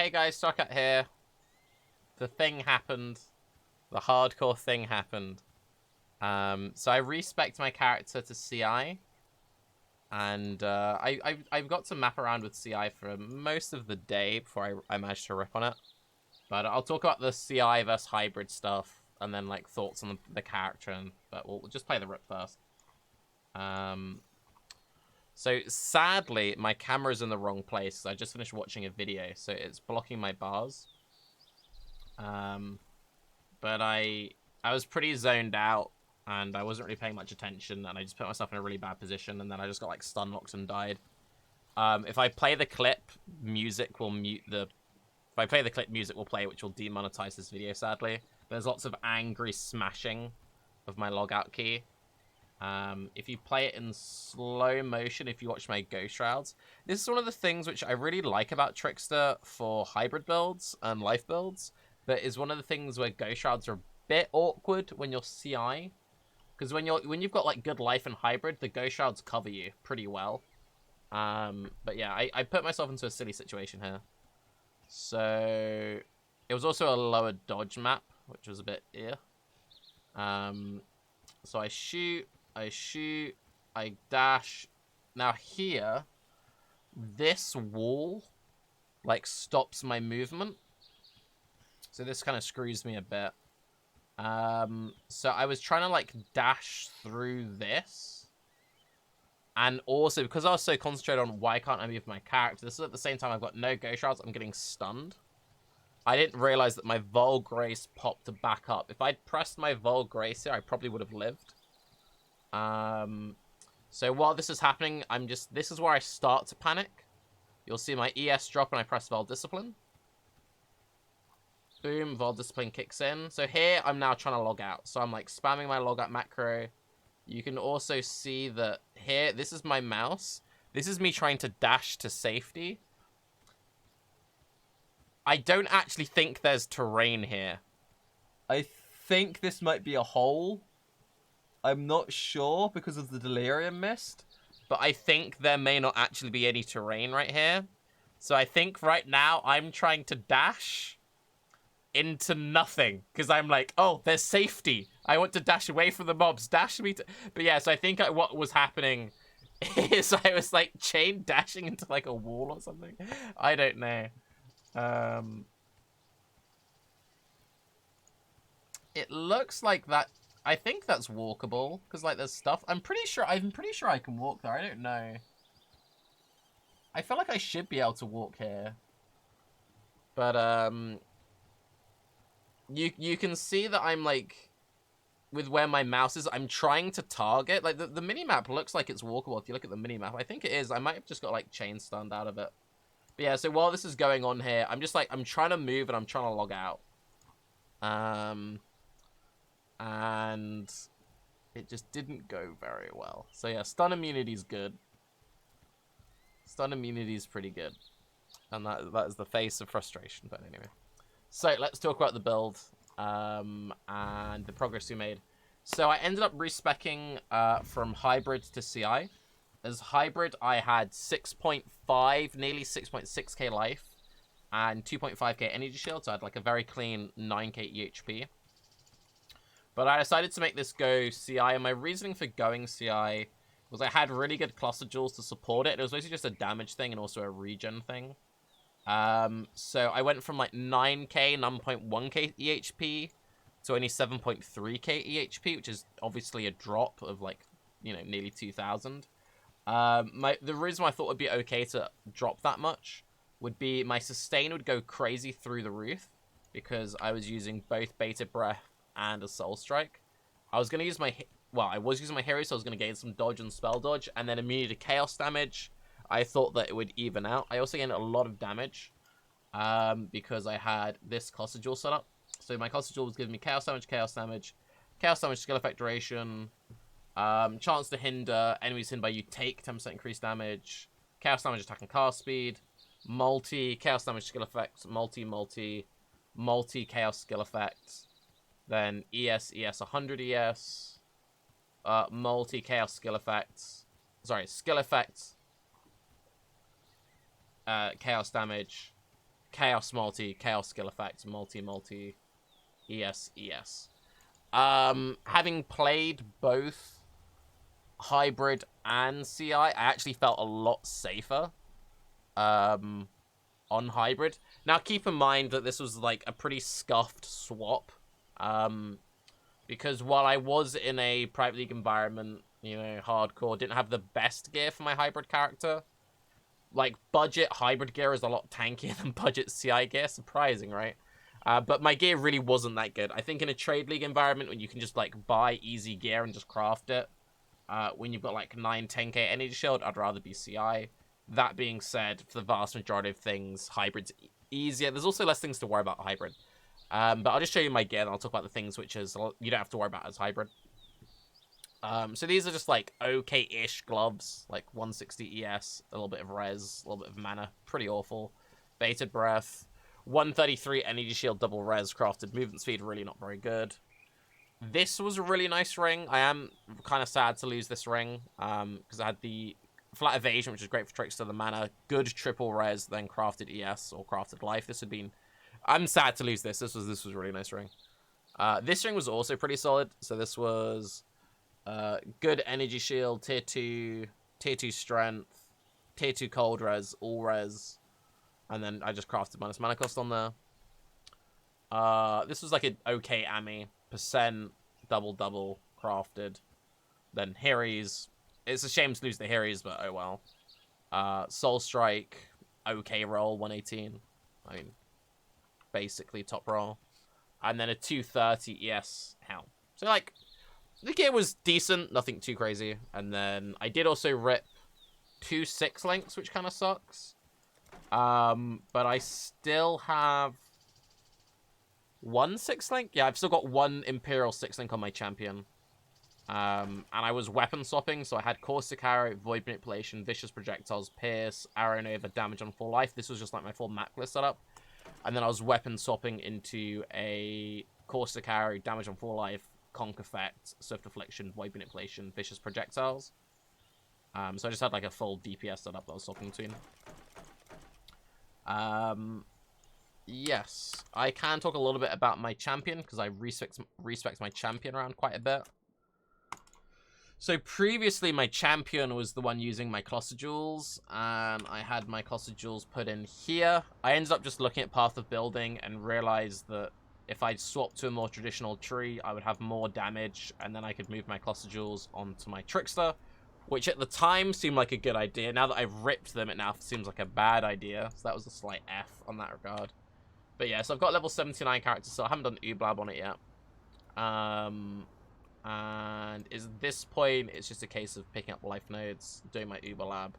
Hey guys, Socket here. The thing happened. The hardcore thing happened. So I respect my character to CI, and I've got to map around with CI for most of the day before I managed to rip on it. But I'll talk about the CI versus hybrid stuff, and then like thoughts on the character. But we'll just play the rip first. So sadly, my camera's in the wrong place. I just finished watching a video, so it's blocking my bars. But I was pretty zoned out, and I wasn't really paying much attention, and I just put myself in a really bad position, and then I just got like stun locked and died. If I play the clip, music will mute the. If I play the clip, music will play, which will demonetize this video. Sadly, there's lots of angry smashing of my logout key. If you play it in slow motion, if you watch my Ghost Shrouds, this is one of the things which I really like about Trickster for hybrid builds and life builds. That is one of the things where Ghost Shrouds are a bit awkward when you're CI, because when you've got like good life and hybrid, the Ghost Shrouds cover you pretty well. But yeah, I put myself into a silly situation here. So it was also a lower dodge map, which was a bit So I shoot, I dash. Now here, this wall like stops my movement. So this kind of screws me a bit. So I was trying to like dash through this. And also, because I was so concentrated on why can't I move my character, this is at the same time I've got no Ghost Shrouds, I'm getting stunned. I didn't realize that my Vol Grace popped to back up. If I'd pressed my Vol Grace here, I probably would have lived. So while this is happening, this is where I start to panic. You'll see my ES drop when I press Vol Discipline. Boom, Vol Discipline kicks in. So here, I'm now trying to log out. So I'm like spamming my logout macro. You can also see that here, this is my mouse. This is me trying to dash to safety. I don't actually think there's terrain here. I think this might be a hole. I'm not sure because of the delirium mist. But I think there may not actually be any terrain right here. So I think right now I'm trying to dash into nothing, because I'm like, oh, there's safety. I want to dash away from the mobs. Dash me to... But yeah, so I think what was happening is I was like chain dashing into like a wall or something. I don't know. It looks like that. I think that's walkable, because like there's stuff. I'm pretty sure I can walk there. I don't know. I feel like I should be able to walk here. But you can see that I'm like, with where my mouse is, I'm trying to target. Like the minimap looks like it's walkable if you look at the minimap. I think it is. I might have just got like chain stunned out of it. But yeah, so while this is going on here, I'm just like, I'm trying to move and I'm trying to log out. And it just didn't go very well. So yeah, stun immunity is good. Stun immunity is pretty good. And that is the face of frustration, but anyway. So let's talk about the build and the progress we made. So I ended up respeccing from hybrid to CI. As hybrid, I had 6.5, nearly 6.6k life and 2.5k energy shield, so I had like a very clean 9k EHP. But I decided to make this go CI, and my reasoning for going CI was I had really good cluster jewels to support it. It was basically just a damage thing and also a regen thing. So I went from like 9k, 9.1k EHP to only 7.3k EHP, which is obviously a drop of like, you know, nearly 2,000. The reason why I thought it would be okay to drop that much would be my sustain would go crazy through the roof because I was using both Beta Breath and a Soul Strike. I was going to use my... Well, I was using my hero, so I was going to gain some dodge and spell dodge, and then immunity to chaos damage. I thought that it would even out. I also gained a lot of damage because I had this cluster jewel set up. So my cluster jewel was giving me chaos damage, skill effect duration, chance to hinder enemies hidden by you take 10% increased damage, chaos damage attack and cast speed, multi chaos damage skill effects, multi chaos skill effects, then ES 100 ES, multi chaos skill effects, skill effects, chaos damage, Chaos multi, Chaos skill effect, multi, ES. Having played both Hybrid and CI, I actually felt a lot safer on Hybrid. Now, keep in mind that this was, like, a pretty scuffed swap. Because while I was in a private league environment, you know, hardcore, didn't have the best gear for my Hybrid character. Like, budget Hybrid gear is a lot tankier than budget CI gear. Surprising, right? But my gear really wasn't that good. I think in a trade league environment, when you can just, like, buy easy gear and just craft it, when you've got, like, 9, 10k energy shield, I'd rather be CI. That being said, for the vast majority of things, Hybrid's easier. There's also less things to worry about Hybrid. But I'll just show you my gear, and I'll talk about the things which is you don't have to worry about as Hybrid. So these are just, like, okay-ish gloves. Like, 160 ES, a little bit of res, a little bit of mana. Pretty awful. Bated Breath. 133 energy shield, double res, crafted movement speed, really not very good. This was a really nice ring. I am kind of sad to lose this ring, because I had the flat evasion, which is great for Trickster, the mana, good triple res, then crafted ES or crafted life. This would be... I'm sad to lose this. This was a really nice ring. This ring was also pretty solid. So this was good energy shield, tier 2 strength, tier 2 cold res, all res. And then I just crafted minus mana cost on there. This was like an okay Ami. Percent, double, crafted. Then Heries. It's a shame to lose the Heries, but oh well. Soul Strike, okay roll, 118. I mean, basically top roll. And then a 230 ES Helm. So, like, the gear was decent, nothing too crazy. And then I did also rip 2 6 links, which kind of sucks. But I still have 1 6 link. Yeah, I've still got 1 Imperial 6 link on my champion. And I was weapon swapping, so I had Caustic Arrow, Void Manipulation, Vicious Projectiles, Pierce, Arrow Nova, Damage on full life. This was just like my full map list setup. And then I was weapon swapping into a Caustic Arrow, Damage on full life, Conk Effect, Swift Affliction, Void Manipulation, Vicious Projectiles. So I just had like a full DPS setup that I was swapping between. Yes, I can talk a little bit about my champion, because I respect my champion around quite a bit. So previously, my champion was the one using my Cluster Jewels, and I had my Cluster Jewels put in here. I ended up just looking at Path of Building and realized that if I'd swapped to a more traditional tree, I would have more damage, and then I could move my Cluster Jewels onto my Trickster, which at the time seemed like a good idea. Now that I've ripped them, it now seems like a bad idea. So that was a slight F on that regard. But yeah, so I've got level 79 characters, so I haven't done Ublab on it yet. And at this point, it's just a case of picking up life nodes, doing my Ublab.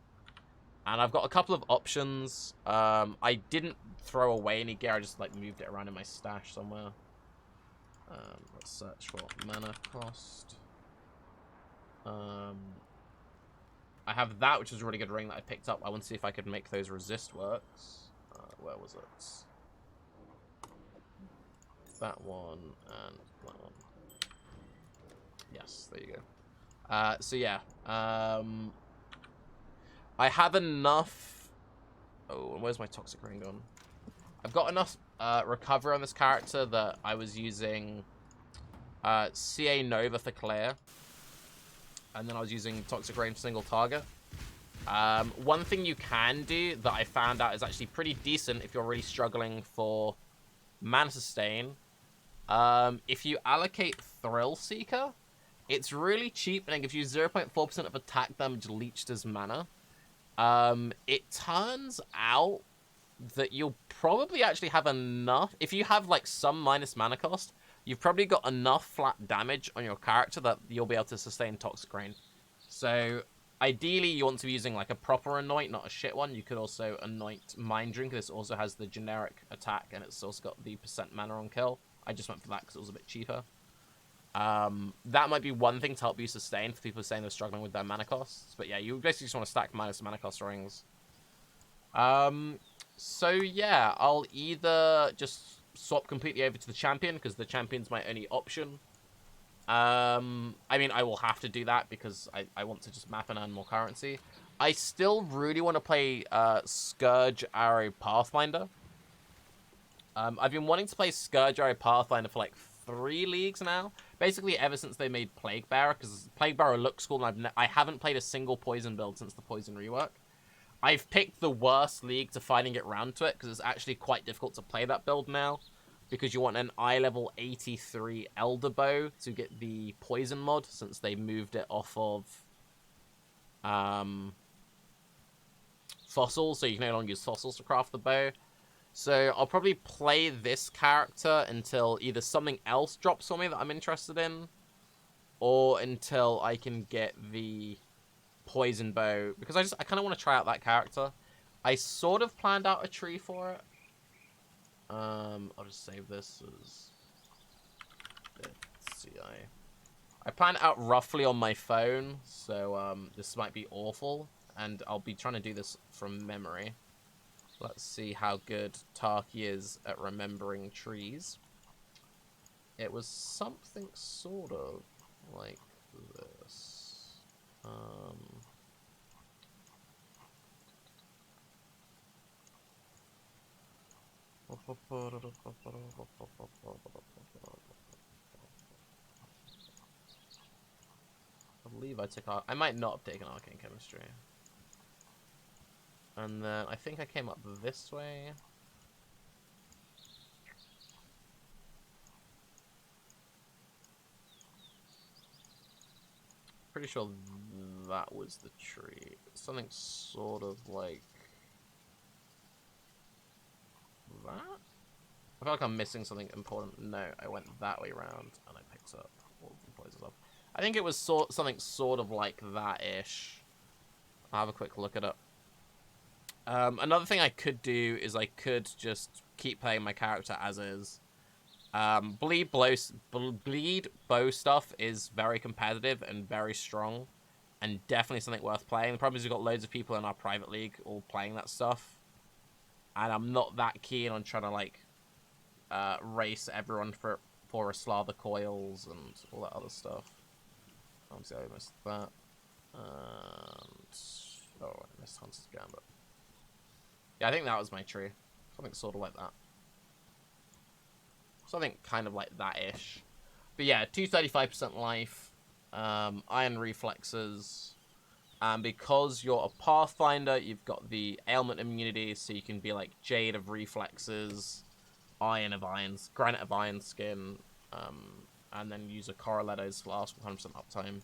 And I've got a couple of options. I didn't throw away any gear, I just like moved it around in my stash somewhere. Let's search for mana cost. I have that, which is a really good ring that I picked up. I want to see if I could make those resist works. Where was it? That one and that one. Yes, there you go. So yeah. I have enough... Oh, and where's my Toxic Ring gone? I've got enough recovery on this character that I was using CA Nova for Claire. And then I was using Toxic Rain for single target. One thing you can do that I found out is actually pretty decent if you're really struggling for mana sustain. If you allocate Thrill Seeker, it's really cheap and it gives you 0.4% of attack damage leached as mana. It turns out that you'll probably actually have enough. If you have like some minus mana cost, you've probably got enough flat damage on your character that you'll be able to sustain Toxic Rain. So ideally, you want to be using like a proper anoint, not a shit one. You could also anoint Mind Drink. This also has the generic attack, and it's also got the percent mana on kill. I just went for that because it was a bit cheaper. That might be one thing to help you sustain for people saying they're struggling with their mana costs. But yeah, you basically just want to stack minus mana cost rings. So yeah, I'll either just swap completely over to the champion, because the champion's my only option. I mean, I will have to do that because I want to just map and earn more currency. I still really want to play Scourge Arrow Pathfinder. I've been wanting to play Scourge Pathfinder for like 3 leagues now. Basically, ever since they made Plague Bearer, because Plague Bearer looks cool, and I haven't played a single Poison build since the Poison rework. I've picked the worst league to finally get round to it, because it's actually quite difficult to play that build now, because you want an eye level 83 Elder Bow to get the Poison mod, since they moved it off of fossils, so you can no longer use fossils to craft the bow. So I'll probably play this character until either something else drops for me that I'm interested in, or until I can get the poison bow, because I kind of want to try out that character. I sort of planned out a tree for it. I'll just save this as CI. I planned it out roughly on my phone, so this might be awful, and I'll be trying to do this from memory. Let's see how good Tarky is at remembering trees. It was something sort of like this. I believe I took... I might not have taken Arcane Chemistry. And then I think I came up this way. Pretty sure that was the tree. Something sort of like that? I feel like I'm missing something important. No, I went that way around and I picked up all the places up. I think it was something sort of like that-ish. I'll have a quick look at it. Another thing I could do is I could just keep playing my character as is. Bleed bow stuff is very competitive and very strong, and definitely something worth playing. The problem is we've got loads of people in our private league all playing that stuff, and I'm not that keen on trying to like race everyone for a Slava coils and all that other stuff. Obviously, I missed that. And oh, I missed Hunter's Gambit. Yeah, I think that was my tree. Something sort of like that. Something kind of like that-ish. But yeah, 235% life, iron reflexes, and because you're a Pathfinder, you've got the ailment immunity, so you can be like Jade of reflexes, Iron of Irons, Granite of Iron Skin, and then use a Corraledo's Flask with 100% uptime.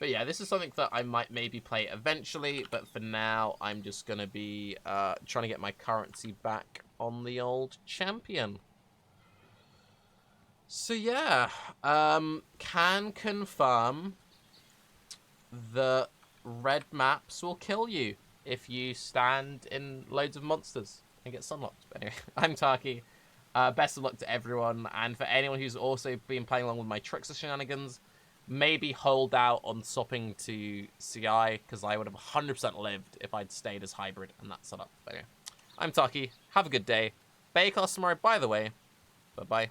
But yeah, this is something that I might maybe play eventually, but for now, I'm just going to be trying to get my currency back on the old champion. So yeah, can confirm that red maps will kill you if you stand in loads of monsters and get sunlocked. But anyway, I'm Tarky. Best of luck to everyone, and for anyone who's also been playing along with my Trickster shenanigans, maybe hold out on swapping to CI, because I would have 100% lived if I'd stayed as hybrid and that setup. But anyway, I'm Tarky. Have a good day. Bay class tomorrow, by the way. Bye-bye.